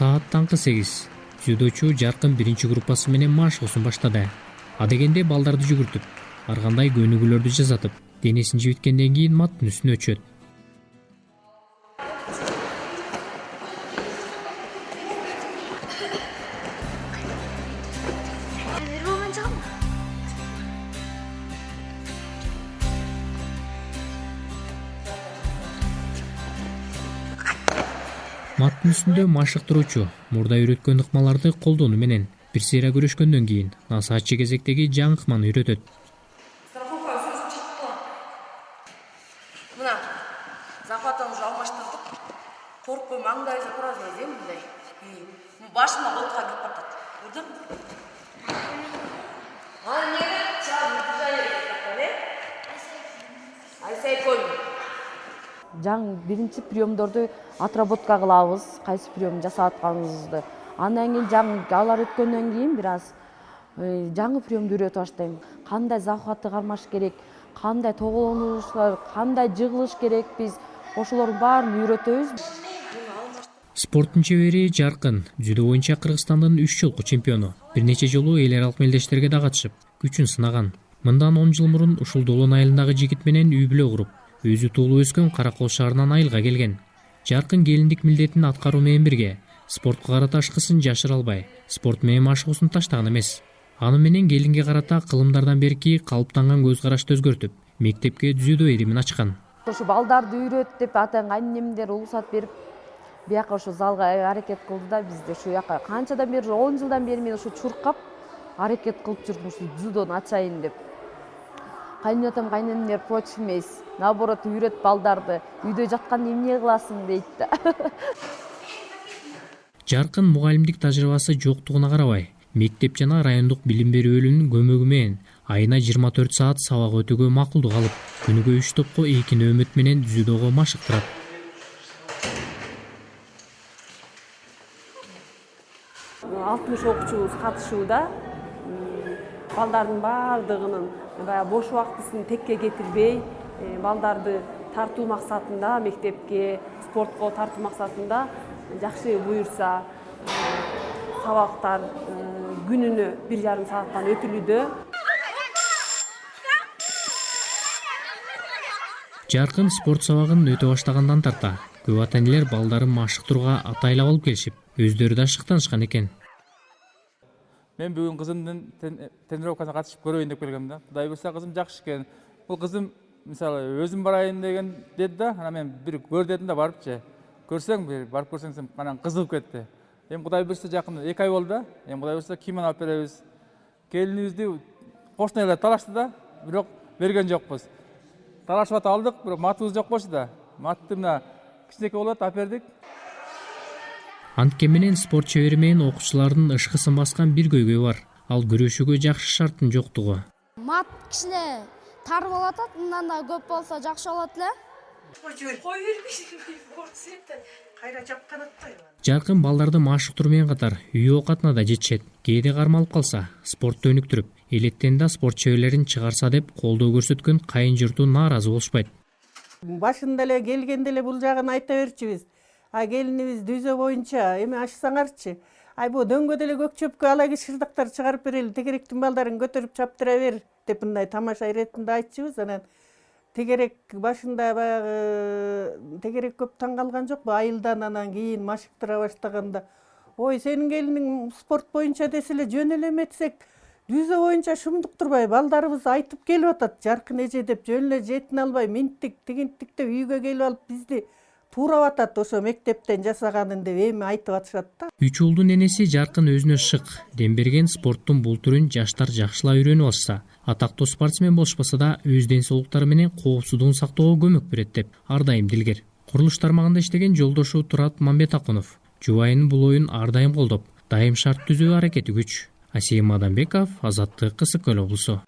Саат таңкы 8. Дзюдочу Жаркын биринчи группасы менен машыгуусун баштады. Адегенде балдарды жүгүртүп, ар кандай көнүгүүлөрдү жасатып, денесин жибиткенден кийин маттын үстүнө өчөт. Маттын үстүндө машыктыруучу мурда үйрөткөн ыкмаларды колдонуу менен бир сыйра күрөшкөндөн кийин насаатчы кезектеги жаңы ыкманы үйрөтөт. Мына захватыңызды алмаштырдык. Коркпой маңдайыңызды туразыңыз, мындай. Башыма колтуга кирип калат. Көрдүң? Ал неге чагын тужайыр? Айсай кой. Жаңы биринчи приемдорду отработка кылабыз, кайсы прием жасап атканыбызды. Андан кийин жаңы алар өткөндөн кийин бир аз жаңы приемду үйрөтүп баштайм. Кандай захватты кармаш керек, кандай тоголонуштар, кандай жыгылыш керек, биз ошолордун баарын үйрөтөбүз. Спорттун чебери Жаркын дзюдо боюнча Кыргызстандын 3 жолку чемпиону. Бир нече жолу эл аралык мелдештерге да катышып, күчүн сынаган. Мындан 10 жыл мурун ушул Долон айылындагы жигит менен үй бүлө куруп, өзү туулуп өскөн Каракол шаарынан айылга келген. Жаркын келиндик милдетин аткаруу менен бирге спортко карата ашкысын жашыра албай, спорт менен машыгуусун таштаган эмес. Аны менен келинге карата кылымдардан берки калыптанган көз карашты өзгөртүп, мектепке дзюдо иримин ачкан. Ушу балдарды үйрөт деп атаң кайнемдер уруксат берип, бияка ушу залга аракет кылды да, бизде ушу жака канчадан бери 10 жылдан бери мен ушу чуркап аракет кылып жүрдүм ушу дзюдону ачайын деп. Кайнатам кайнемдер против эмес. Наоборот, үйрөт балдарды. Үйдө жатканда эмне кыласың дейт да. Жаркын мугалимдик тажрыйбасы жоктугуна карабай, мектеп жана райондук билим берүү бөлүмүнүн көмөгү менен айына 24 саат сабак өтүүгө макулдук алып, күнүгө 3 топко 2 нөөмөт менен дзюдого машыктырат. Окуучубуз катышууда. Балдардын баардыгынын бош убактысын текке кетирбей, балдарды тартуу максатында, мектепке, спортко тартуу максатында жакшы буюрса сабактар күнүнө 1,5 сааттан өтүлүүдө. Жаркын спорт сабагын өтө баштагандан тарта көп ата-энелер балдарын машыктырууга атайлап алып келишип, өздөрү да шыктанышкан экен. Мен бүгүн кызымдын тренировкасына катышып көрөйүн деп келгем да. Кудай буйрса кызым жакшы экен. Бул кызым мисалы өзүм барайын деген деди да, ана мен бир көр дедим да барыпчы. Көрсөң бир барып көрсөң сен анан кызыгып кетти. Эми кудай буйрса жакында 2 ай болду да. Эми кудай буйрса кийим алып беребиз. Келинибизди кошуна эле талашты да, бирок берген жокпуз. Талашып ата алдык, бирок матыбыз жок болчу да. Матты мына кичинекей болот, алып бердик. Анткен менен спорт чебери менен окуучулардын ышкысын баскан бир көйгөй бар. Ал күрөшүүгө жакшы шарттын жоктугу. Мат кичине тар болуп атат, мындан да көп болсо жакшы болот эле. Кой бербейсиң, спортсеттен кайра жапкан атпайбы? Жаркын балдарды машыктыруу менен катар үй оокатына да жетишет. Кээде кармалып калса, спортто өнүктүрүп, элеттен да спорт чеберлерин чыгарса деп колдоо көрсөткөн кайын журту нааразы болушпайт. Башында эле келгенде эле бул жагын айта берчүбүз. Келинибиз дүйзө боюнча эми ашсаңарчы. Бу дөңгөдө эле көк чөпкө алаги шырдыктар чыгарып берели, тегеректин балдарын көтөрүп чаптыра бер деп мындай тамаша иретинде айтчыбыз. Анан тегерек башында баягы тегерек көп таң калган жокпу, айылдан анан кийин машыктыра баштаганда. Ой, сенин келиниң спорт боюнча десе эле жөн эле эметсек, дүйзө боюнча шумдуктурбай балдарыбыз айтып келип атат. Жаркын эже деп жөн эле жетин албай, минттик, тигинтик деп үйгө келип алып бизди туурап атат, ошо мектептен жасаганын деп эми айтып атышат да. 3 уулдун энеси Жаркын өзүнө шык, дем берген спорттун бул түрүн жаштар жакшылап үйрөнүп алышса, атактуу спортсмен болушпаса да өз ден соолуктары менен коопсуздугун сактоого көмөк берет деп ар дайым дилгер. Курулуш тармагында иштеген жолдошу Турат Мамбетакунов жубайынын бул оюн ар дайым колдоп, дайым шарт түзүү аракети күч. Асия Мадамбеков, Азаттык, Кысык Көл облусу.